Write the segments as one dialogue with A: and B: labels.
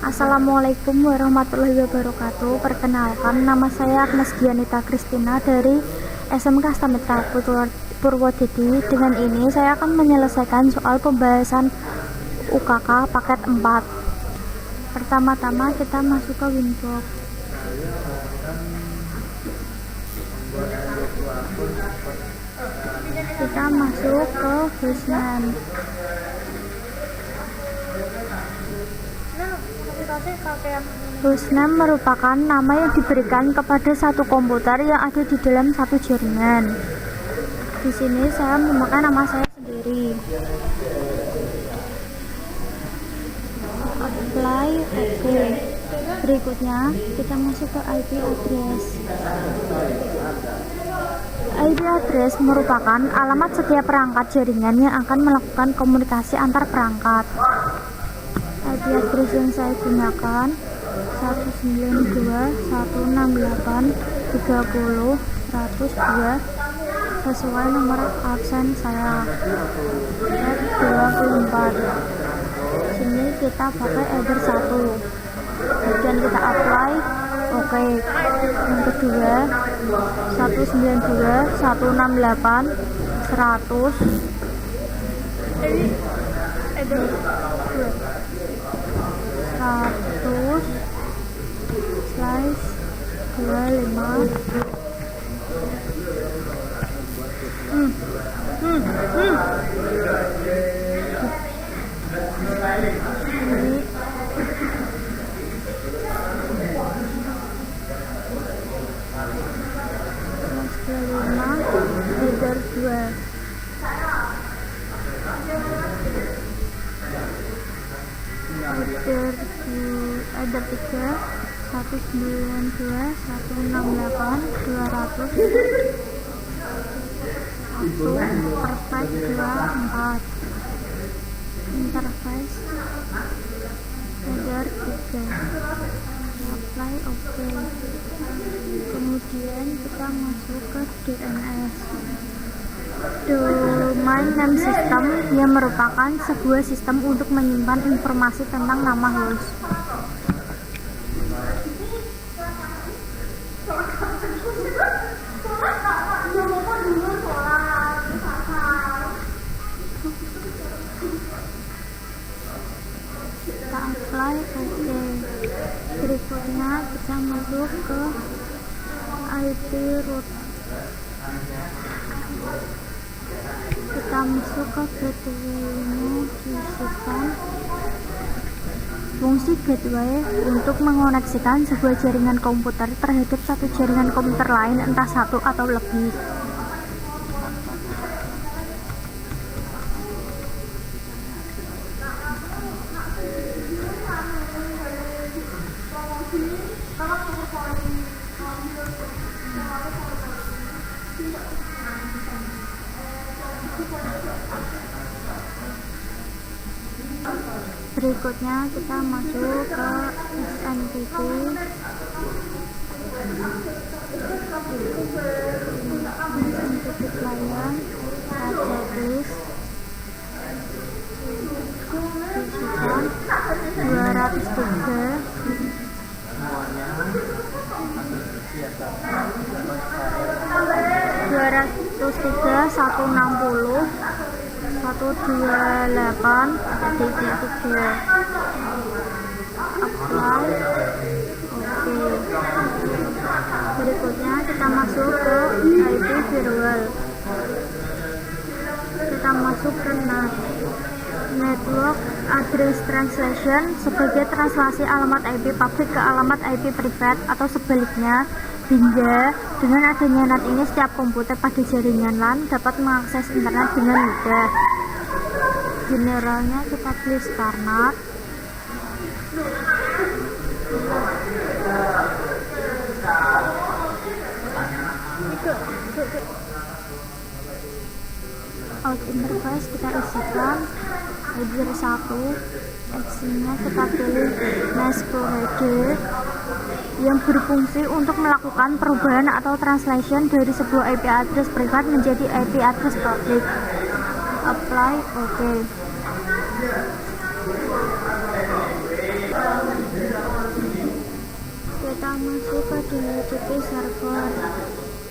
A: Assalamualaikum warahmatullahi wabarakatuh. Perkenalkan, nama saya Agnes Dianita Kristina dari SMK Astamitra Purwodadi. Dengan ini saya akan menyelesaikan soal pembahasan UKK paket 4. Pertama-tama kita masuk ke Winbox. Kita masuk ke hostname. Hostname merupakan nama yang diberikan kepada satu komputer yang ada di dalam satu jaringan. Di sini saya memakai nama saya sendiri. Apply, oke. Berikutnya kita masuk ke IP address. IP address merupakan alamat setiap perangkat jaringan yang akan melakukan komunikasi antar perangkat. IP address yang saya gunakan 192.168.30.102 sesuai nomor absen saya 24. Sini kita pakai header 1 dan kita apply, oke. Yang kedua 192.168.100 header 100/25. Header 2. Header 3 192.168.200 interface 24. Interface header 3. Apply, oke. Kemudian kita masuk ke DNS, Domain Name System, yang merupakan sebuah sistem untuk menyimpan informasi tentang nama host. Kita apply, oke. Berikutnya kita masuk ke IP root. Kita masuk ke gateway-nya, diisikan. Fungsi gateway untuk mengoneksikan sebuah jaringan komputer terhadap satu jaringan komputer lain, entah satu atau lebih. Berikutnya kita masuk ke SMTP. SMTP client, checklist, isikan 203 160 128.3. Apply, oke. Berikutnya kita masuk ke IP firewall. Kita masuk ke NAT, Network Address Translation, sebagai translasi alamat IP publik ke alamat IP private atau sebaliknya, hingga dengan adanya NAT ini setiap komputer pada jaringan LAN dapat mengakses internet dengan mudah. Generalnya kita pilih StarNAT. Out interface kita isikan header 1, actionnya kita pilih Mesh Provider, yang berfungsi untuk melakukan perubahan atau translation dari sebuah IP address privat menjadi IP address public. Apply, oke. DHCP server.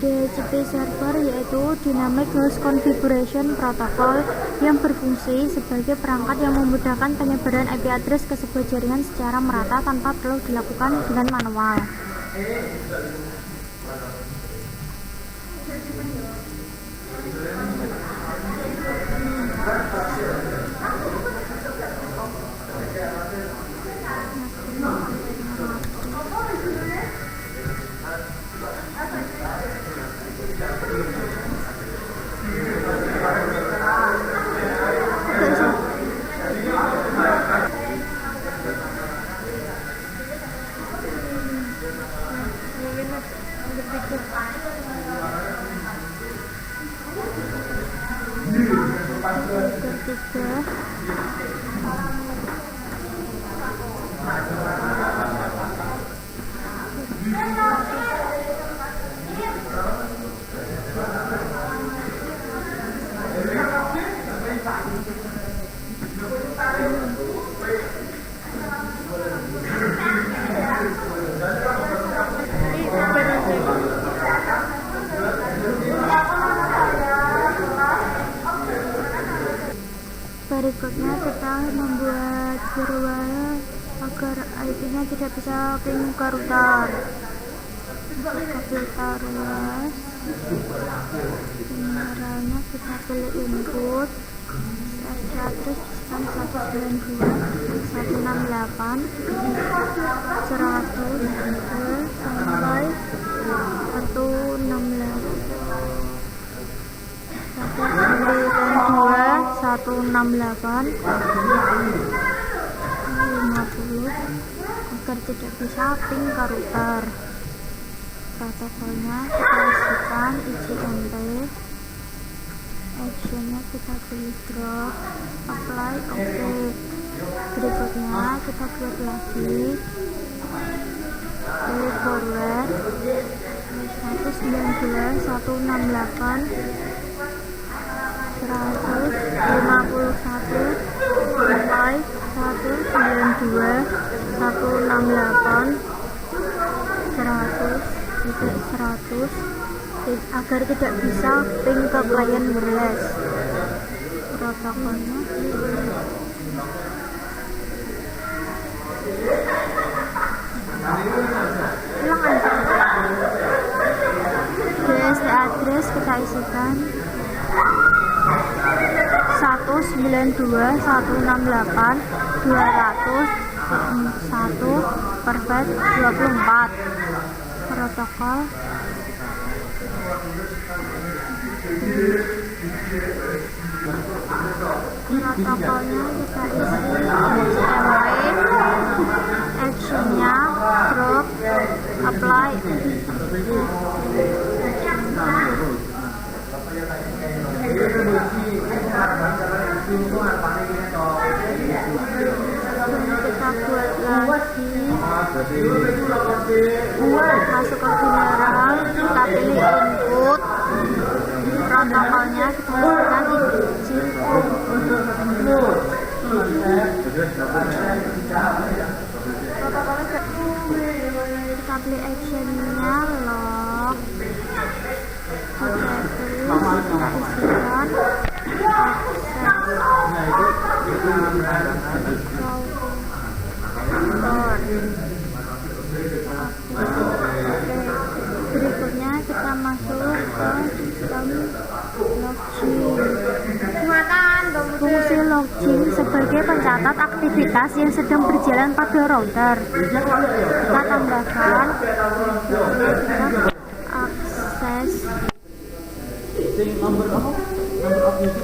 A: DHCP server yaitu Dynamic Host Configuration Protocol yang berfungsi sebagai perangkat yang memudahkan penyebaran IP address ke sebuah jaringan secara merata tanpa perlu dilakukan dengan manual. Berikutnya kita membuat firewall agar IP-nya tidak bisa ping ke router. Kita ruas, generalnya kita pilih input address sistem 192.168.100 sampai 168.50 agar tidak bisa ping ke router. Protokolnya kita isikan ICMP, actionnya kita pilih drop, apply, oke. Berikutnya kita buat lagi, pilih forward 192.168.151 sampai 192.168.100 agar tidak bisa ping ke klien wireless. Protokolnya ulang aja. DST address kita isikan 192.168.201/24. Protokol protokolnya kita isi actionnya drop, apply. Kita buat lagi, masuk ke general, kita pilih input, protokolnya kita isikan kita pilih actionnya log, kita isikan berikutnya kita masuk ke sistem login. Fungsi login sebagai pencatat aktivitas yang sedang berjalan pada router. Kita tambahkan kita akses actionnya kita klik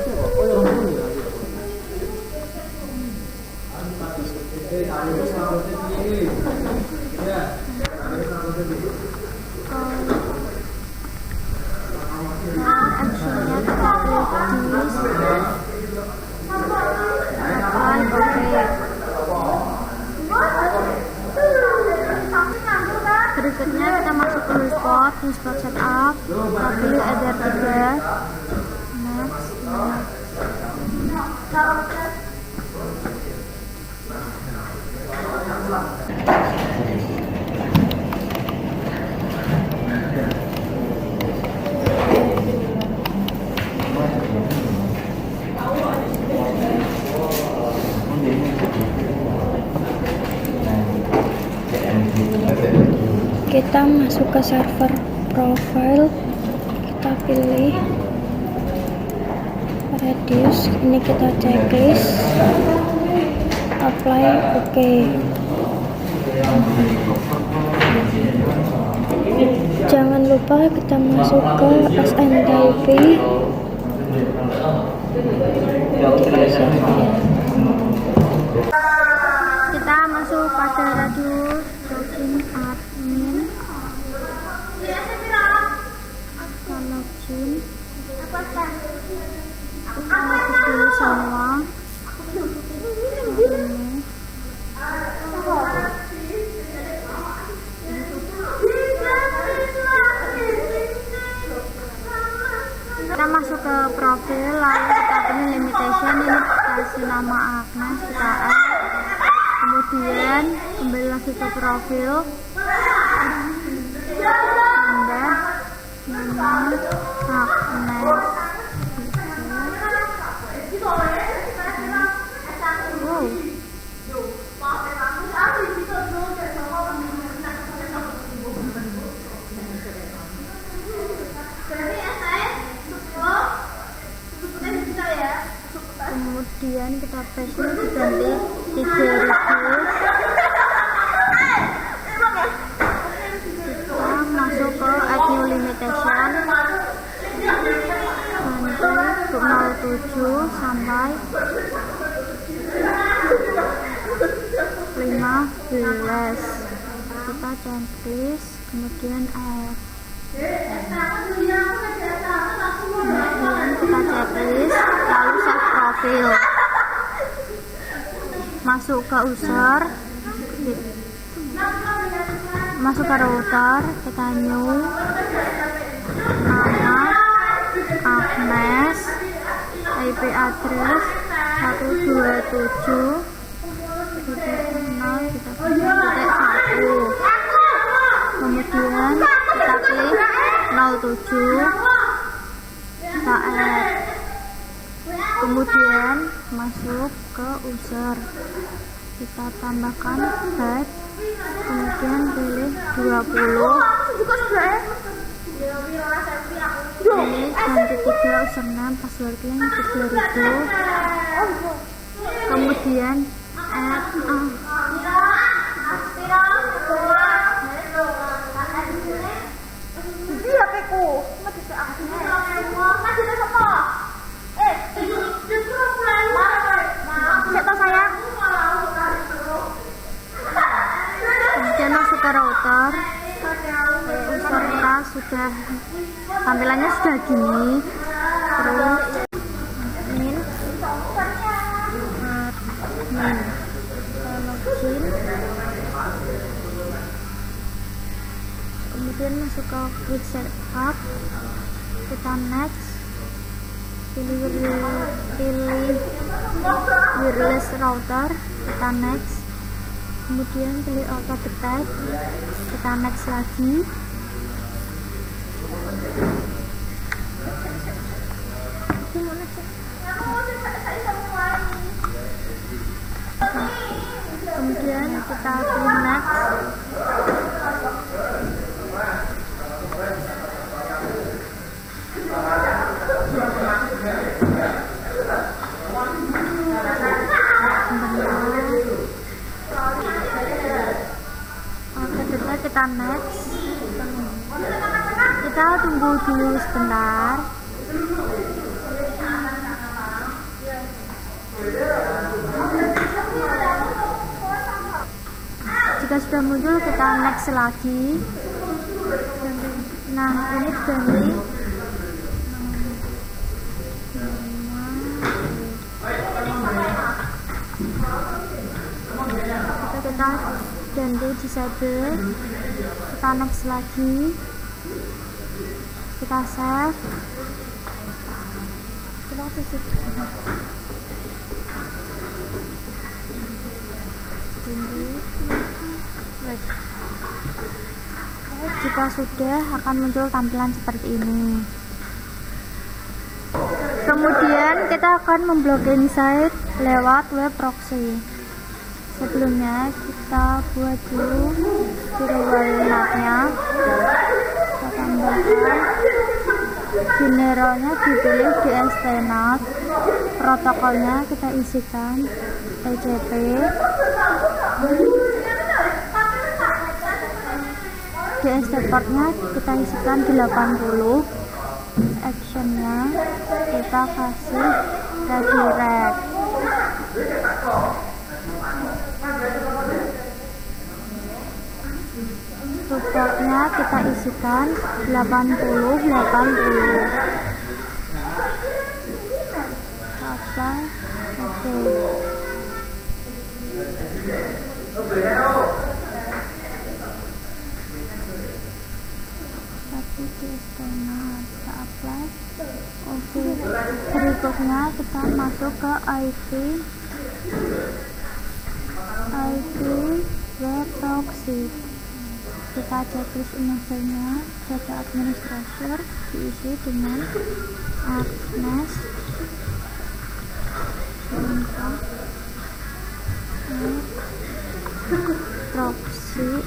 A: berikutnya kita masuk ke hotspot setup, kita pilih Ether 3, next. Kita masuk ke server profile, kita pilih Redis, ini kita checklist, apply, oke. Jangan lupa kita masuk ke SNTP, kita masuk pada radius login admin, kita login, kita pilih semua ini. Kita masuk ke profil, lalu kita pilih limitation, ini kasih nama Agnes, kita add, kemudian kembali lagi ke profil, tambah nama Agnes. Wow. Kemudian kita paste diganti 3000. Kita masuk ke add new limitation, ganti untuk 07 sampai 15. Kita checklist, kemudian add, kemudian kita checklist, lalu save profil, masuk ke user, masuk ke router, kita new, nama Agnes, IP address 127.0.1, kemudian kita klik 07, kita add, kemudian masuk ke user, kita tambahkan batch, kemudian pilih 20, ini ganti 3 username, passwordnya 3000, kemudian add, kemudian masuk ke router, user kita sudah, tampilannya sudah gini, terus admin, login, kemudian masuk ke quick setup, kita next, pilih wireless router, kita next, kemudian pilih auto detect, kita next lagi, kemudian kita pilih next, kita next, kita tunggu dulu sebentar. Jika sudah muncul, kita next lagi. Nah, ini diganti kita ganti disable, kita next lagi, kita save, kita tutup. Jika sudah, akan muncul tampilan seperti ini. Kemudian kita akan memblokir site lewat web proxy. Sebelumnya kita buat dulu Firewall-nya kita tambahkan, generalnya dipilih DST-NAT, protokolnya kita isikan TCP, DST portnya kita isikan 80, actionnya kita kasih redirect, supportnya kita isikan 80 apply, oke. Satu DST-NAT kita apply, oke. Berikutnya kita masuk ke IP web proxy, kita checklist image-nya, data administrator diisi dengan Agnes proxy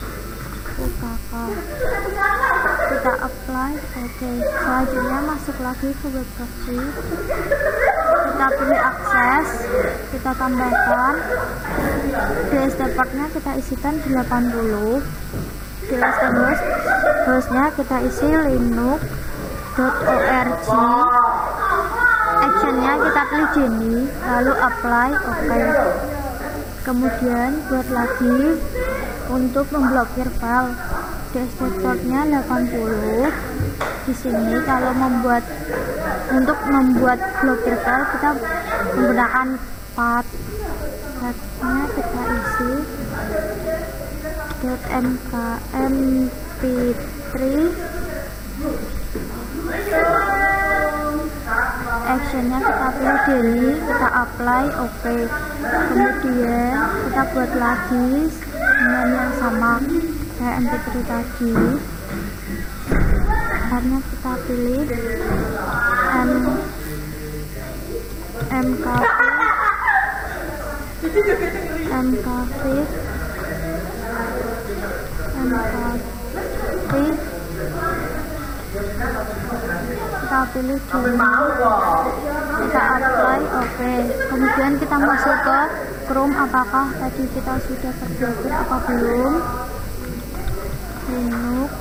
A: UKK, kita apply, oke. Selanjutnya masuk lagi ke web proxy, kita pilih akses, kita tambahkan DST portnya kita isikan 80, DST hostnya kita isi linux.org, actionnya kita pilih Jenny, lalu apply, oke. Kemudian buat lagi untuk memblokir file, DST portnya 80. Di sini kalau untuk membuat blokir file kita menggunakan pathnya kita isi .mp3, actionnya kita pilih daily, kita apply, oke. Kemudian kita buat lagi dengan yang sama kayak mp3 tadi, akhirnya kita pilih mkv kita pilih dulu, kita apply, oke. Kemudian kita masuk ke Chrome, apakah tadi kita sudah terblokir apa belum, Linux,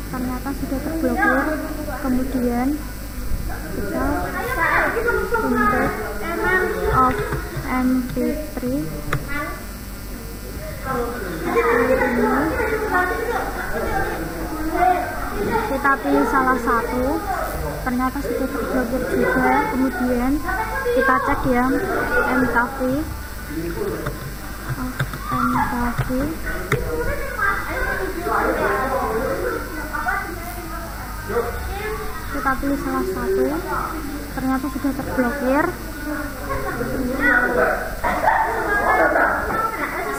A: ternyata sudah terblokir. Kemudian kita download of mp3, kita pilih salah satu, ternyata sudah terblokir juga. Kemudian kita cek yang mkv, kita pilih salah satu, ternyata sudah terblokir.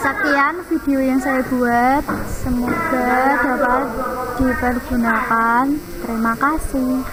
A: Sekian video yang saya buat, semoga dapat dipergunakan. Terima kasih.